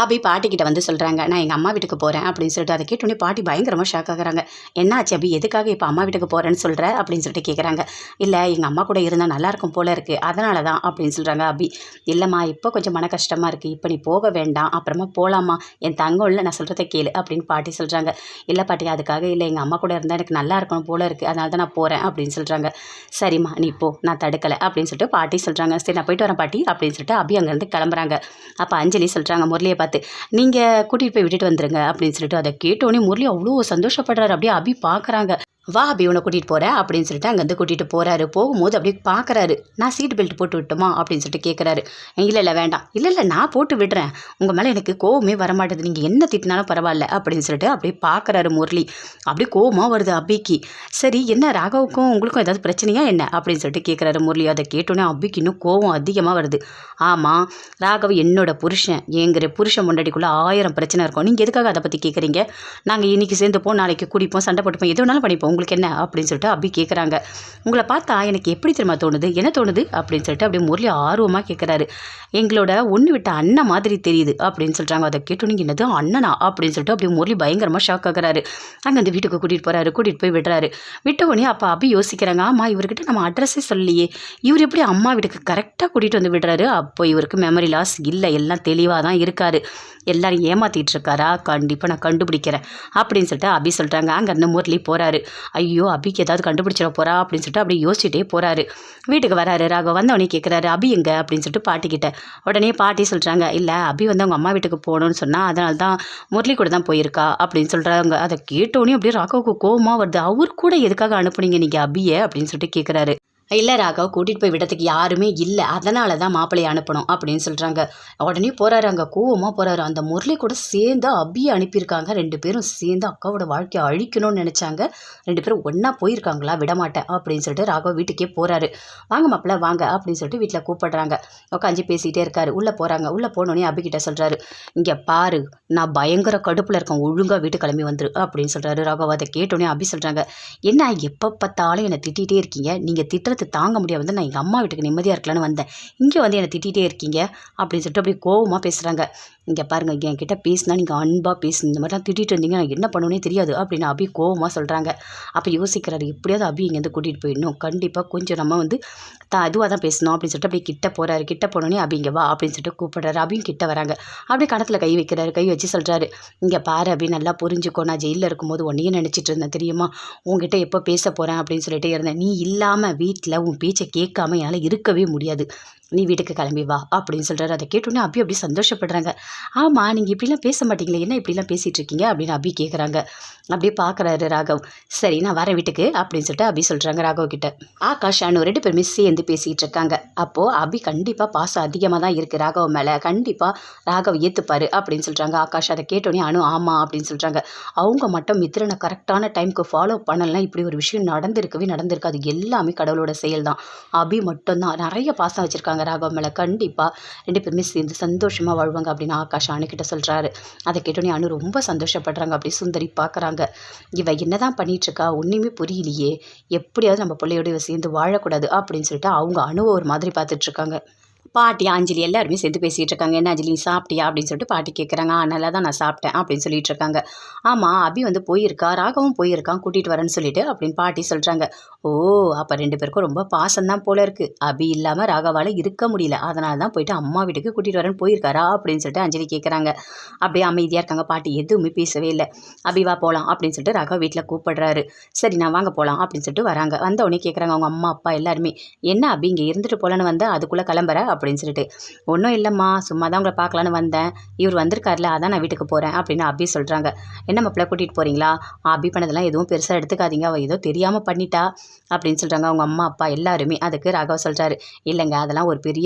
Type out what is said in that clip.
அபி பாட்டிக்கிட்ட வந்து சொல்கிறாங்க, நான் எங்கள் அம்மா வீட்டுக்கு போகிறேன் அப்படின்னு சொல்லிட்டு. அதை கேட்டோன்னே பாட்டி பயங்கரமாக ஷாக் ஆகுறாங்க. என்ன ஆச்சு அபி, எதுக்காக இப்போ அம்மா வீட்டுக்கு போகிறேன்னு சொல்கிற அப்படின்னு சொல்லிட்டு கேட்குறாங்க. இல்லை, எங்கள் அம்மா கூட இருந்தால் நல்லாயிருக்கும் போல இருக்குது, அதனால தான் அப்படின்னு சொல்கிறாங்க அபி. இல்லைம்மா, இப்போ கொஞ்சம் மன கஷ்டமாக இருக்குது, இப்போ நீ போக வேண்டாம், அப்புறமா போகலாமா, என் தங்கம் இல்லை, நான் சொல்கிறத கேளு அப்படின்னு பாட்டி சொல்கிறாங்க. இல்லை பாட்டி, அதுக்காக இல்லை, எங்கள் அம்மா கூட இருந்தால் எனக்கு நல்லா இருக்கணும் போல இருக்குது, அதனால தான் நான் போகிறேன் அப்படின்னு சொல்கிறாங்க. சரிம்மா நீ போ, நான் தடுக்கலை அப்படின்னு சொல்லிட்டு பாட்டி சொல்கிறாங்க. சரி நான் போயிட்டு வரேன் பாட்டி அப்படின்னு சொல்லிட்டு அபி அங்கேருந்து கிளம்புறாங்க. அப்போ அஞ்சலி சொல்கிறாங்க முரளியை பார்த்து, நீங்கள் கூட்டிகிட்டு போய் விட்டுட்டு வந்துருங்க அப்படின்னு சொல்லிட்டு. அதை கேட்டோன்னே முரளி அவ்வளோ சந்தோஷப்படுறாரு. அப்படியே அபி பார்க்குறாங்க. வா அபி, உன்னை கூட்டிகிட்டு போகிறேன் அப்படின்னு சொல்லிட்டு அங்கேருந்து கூட்டிகிட்டு போகிறாரு. போகும்போது அப்படியே பார்க்குறாரு, நான் சீட் பெல்ட் போட்டு விட்டுமா அப்படின்னு சொல்லிட்டு கேட்குறாரு. இல்லை வேண்டாம், இல்லை நான் போட்டு விடுறேன், உங்கள் மேலே எனக்கு கோவமே வரமாட்டேது, நீங்கள் என்ன திட்டினாலும் பரவாயில்ல அப்படின்னு சொல்லிட்டு அப்படியே பார்க்குறாரு முரளி. அப்படியே கோவமாக வருது அபிக்கு. சரி, என்ன ராகவுக்கும் உங்களுக்கும் ஏதாவது பிரச்சனையா என்ன அப்படின்னு சொல்லிட்டு கேட்குறாரு முரளி. அதை கேட்டோன்னே அபிக்கு இன்னும் கோவம் அதிகமாக வருது. ஆமாம், ராகவ் என்னோட புருஷன், எங்கிற புருஷன் முன்னாடிக்குள்ளே 1000 பிரச்சனை இருக்கும், நீங்கள் எதுக்காக அதை பற்றி கேட்குறீங்க? நாங்கள் இன்றைக்கி சேர்ந்துப்போம், நாளைக்கு குடிப்போம், சண்டை போட்டுப்போம், எது வேணாலும் பண்ணிப்போம், உங்களுக்கு என்ன அப்படின்னு சொல்லிட்டு அபி கேட்குறாங்க. உங்களை பார்த்தா எனக்கு எப்படி தெரியுமா தோணுது, என்ன தோணுது அப்படின்னு சொல்லிட்டு அப்படியே முரளி ஆர்வமாக கேட்குறாரு. எங்களோட ஒன்று விட்ட அண்ணன் மாதிரி தெரியுது அப்படின்னு சொல்கிறாங்க. அதை கேட்டோன்னே என்னது அண்ணனா அப்படின்னு சொல்லிட்டு அப்படியே முரளி பயங்கரமாக ஷாக் ஆகுறாரு. அங்கே அந்த வீட்டுக்கு கூட்டிகிட்டு போகிறாரு, கூட்டிகிட்டு போய் விடுறாரு. விட்ட உடனே அப்போ அபி யோசிக்கிறாங்க, ஆமாம் இவர்கிட்ட நம்ம அட்ரஸே சொல்லலையே, இவர் எப்படி அம்மா வீட்டுக்கு கரெக்டாக கூட்டிகிட்டு வந்து விடுறாரு? அப்போ இவருக்கு மெமரி லாஸ் இல்லை, எல்லாம் தெளிவாக தான் இருக்காரு, எல்லாரும் ஏமாற்றிட்டு இருக்காரா, கண்டிப்பாக நான் கண்டுபிடிக்கிறேன் அப்படின்னு சொல்லிட்டு அபி சொல்கிறாங்க. அங்கேருந்து முரளி போகிறாரு. ஐயோ அபிக்கு ஏதாவது கண்டுபிடிச்சிட போகிறா அப்படின்னு சொல்லிட்டு அப்படியே யோசிச்சுட்டே போகிறாரு. வீட்டுக்கு வராரு. ராகவ் வந்தவொடனே கேட்குறாரு, அபி எங்கே அப்படின்னு சொல்லிட்டு பாட்டிக்கிட்ட. உடனே பாட்டி சொல்கிறாங்க, இல்லை அபி வந்து அவங்க அம்மா வீட்டுக்கு போகணும்னு சொன்னால் அதனால தான் முரளி கூட தான் போயிருக்கா அப்படின்னு சொல்கிறாங்க. அதை கேட்டோன்னே அப்படியே ராகவுக்கு கோவமாக வருது. அவர் கூட எதுக்காக அனுப்புனீங்க நீங்கள் அபியை அப்படின்னு சொல்லிட்டு கேட்குறாரு. இல்லை ராகவ், கூட்டிகிட்டு போய் விடத்துக்கு யாருமே இல்லை, அதனால தான் மாப்பிள்ளையை அனுப்பணும் அப்படின்னு சொல்கிறாங்க. உடனே போகிறாரு, அங்கே கோவமாக போகிறாரு. அந்த முரளி கூட சேர்ந்து அபியை அனுப்பியிருக்காங்க. 2 பேரும் சேர்ந்து அக்காவோட வாழ்க்கையை அழிக்கணும்னு நினச்சாங்க. 2 பேரும் ஒன்றா போயிருக்காங்களா, விடமாட்டேன் அப்படின்னு சொல்லிட்டு ராகவ் வீட்டுக்கே போகிறாரு. வாங்க மாப்பிள்ளை வாங்க அப்படின்னு சொல்லிட்டு வீட்டில் கூப்பிடுறாங்க. உட்காந்து பேசிகிட்டே இருக்காரு. உள்ளே போகிறாங்க. உள்ளே போனோடனே அபிகிட்ட சொல்கிறாரு, இங்கே பாரு, நான் பயங்கர கடுப்பில் இருக்கேன், ஒழுங்காக வீட்டு கிளம்பி வந்துரு அப்படின்னு சொல்கிறாரு ராகவ். அதை கேட்டோன்னே அபி சொல்கிறாங்க, என்ன எப்போ பார்த்தாலும் என்னை திட்டிகிட்டே இருக்கீங்க, நீங்கள் திட்டுறது தாங்க முடியாது, வந்து நான் எங்கள் அம்மா வீட்டுக்கு நிம்மதியாக இருக்கலான்னு வந்தேன், இங்கே வந்து என்னை திட்டிகிட்டே இருக்கீங்க அப்படின்னு சொல்லிட்டு அப்படி கோவமாக பேசுகிறாங்க. இங்கே பாருங்கள், என்கிட்ட பேசினா நீங்கள் அன்பாக பேசணும், இந்த மாதிரிலாம் திட்டிகிட்டு இருந்தீங்க நான் என்ன பண்ணுவேனே தெரியாது அப்படின்னு அபி கோவமாக சொல்கிறாங்க. அப்போ யோசிக்கிறாரு, எப்படியாவது அபி இங்கேருந்து கூட்டிகிட்டு போயிடணும், கண்டிப்பாக கொஞ்சம் நம்ம வந்து அதுவாக தான் பேசணும் அப்படின்னு சொல்லிட்டு அப்படியே கிட்ட போகிறாரு. கிட்ட போனோடனே அபி இங்கே வா அப்படின்னு சொல்லிட்டு கூப்பிடுறாரு. அபியும் கிட்ட வராங்க. அப்படியே கணத்தில் கை வைக்கிறாரு. கை வச்சு சொல்கிறாரு, இங்கே பாரு அபி, நல்லா புரிஞ்சுக்கோ, நான் ஜெயிலில் இருக்கும்போது ஒன்றையும் நினச்சிட்டு இருந்தேன் தெரியுமா, உங்ககிட்ட எப்போ பேச போகிறேன் அப்படின்னு சொல்லிட்டே இருந்தேன், நீ இல்லாமல் வீட்டில் உன் பேச்சை கேட்காம என்னால் இருக்கவே முடியாது, நீ வீட்டுக்கு கிளம்பி வா அப்படின்னு சொல்கிறாரு. அதை கேட்டோன்னே அபி அப்படி சந்தோஷப்படுறாங்க. ஆமாம், நீங்கள் இப்படிலாம் பேச மாட்டீங்களே, என்ன இப்படிலாம் பேசிகிட்டு இருக்கீங்க அப்படின்னு அபி கேட்குறாங்க. அப்படியே பார்க்குறாரு ராகவ். சரி நான் வரேன் வீட்டுக்கு அப்படின்னு சொல்லிட்டு அபி சொல்கிறாங்க ராகவ் கிட்ட. ஆகாஷ் அனு 2 பேருமே சேர்ந்து பேசிகிட்டு இருக்காங்க. அப்போது அபி கண்டிப்பாக பாசம் அதிகமாக தான் இருக்குது ராகவ் மேலே, கண்டிப்பாக ராகவ் ஏற்றுப்பார் அப்படின்னு சொல்கிறாங்க ஆகாஷ். அதை கேட்டோன்னே அனு ஆமாம் அப்படின்னு சொல்கிறாங்க. அவங்க மட்டும் மித்ரனை கரெக்டான டைமுக்கு ஃபாலோ பண்ணலாம், இப்படி ஒரு விஷயம் நடந்திருக்கு, அது எல்லாமே கடவுளோட செயல் தான். அபி மட்டும்தான் நிறைய பாசம் வச்சுருக்காங்க ராகவ் மேலே, கண்டிப்பாக 2 பேருமே சேர்ந்து சந்தோஷமாக வாழ்வாங்க அப்படின்னு ஆகாஷ் அணுக்கிட்ட சொல்கிறாரு. அதை கேட்டோன்னே அனு ரொம்ப சந்தோஷப்படுறாங்க. அப்படி சுந்தரி பார்க்குறாங்க, இவ என்னதான் பண்ணிகிட்ருக்கா, ஒன்றுமே புரியலையே, எப்படியாவது நம்ம பிள்ளையோட சேர்ந்து வாழக்கூடாது அப்படின்னு சொல்லிட்டு அவங்க அணுவை ஒரு மாதிரி பார்த்துட்ருக்காங்க. பாட்டி அஞ்சலி எல்லாருமே சேர்ந்து பேசிகிட்டு இருக்காங்க. என்ன அஞ்சலி சாப்பிட்டியா அப்படின்னு சொல்லிட்டு பாட்டி கேட்குறாங்க. நல்லா தான் நான் சாப்பிட்டேன் அப்படின்னு சொல்லிட்டு இருக்காங்க. ஆமாம் அபி வந்து போயிருக்கா, ராகவும் போயிருக்கான், கூட்டிகிட்டு வரேன்னு சொல்லிட்டு அப்படின்னு பாட்டி சொல்கிறாங்க. ஓ, அப்போ 2 பேருக்கும் ரொம்ப பாசம்தான் போல இருக்குது, அபி இல்லாமல் ராகவால் இருக்க முடியல, அதனால தான் போயிட்டு அம்மா வீட்டுக்கு கூட்டிகிட்டு வரேன்னு போயிருக்காரா அப்படின்னு சொல்லிட்டு அஞ்சலி கேட்குறாங்க. அப்படியே அமைதியாக இருக்காங்க. பாட்டி எதுவுமே பேசவே இல்லை. அபிவா போகலாம் அப்படின்னு சொல்லிட்டு ராகவ் வீட்டில் கூப்பிடுறாரு. சரி நான் வாங்க போகலாம் அப்படின்னு சொல்லிட்டு வராங்க. வந்த உடனே கேட்குறாங்க அவங்க அம்மா அப்பா எல்லாருமே, என்ன அபி இங்கே இருந்துட்டு போகலான்னு வந்தேன், அதுக்குள்ளே கிளம்புற அப்படின்னு சொல்லிட்டு. ஒன்றும் இல்லைம்மா, சும்மா தான் உங்களை பார்க்கலான்னு வந்தேன், இவர் வந்திருக்காருல அதான் நான் வீட்டுக்கு போகிறேன் அப்படின்னு அபி சொல்கிறாங்க. என்ன மாப்பிள்ளை கூட்டிகிட்டு போகிறீங்களா, அபி பண்ணதெல்லாம் எதுவும் பெருசாக எடுத்துக்காதீங்க, அவள் ஏதோ தெரியாமல் பண்ணிட்டா அப்படின்னு சொல்கிறாங்க அவங்க அம்மா அப்பா எல்லாருமே. அதுக்கு ராகவ் சொல்கிறாரு, இல்லைங்க அதெல்லாம் ஒரு பெரிய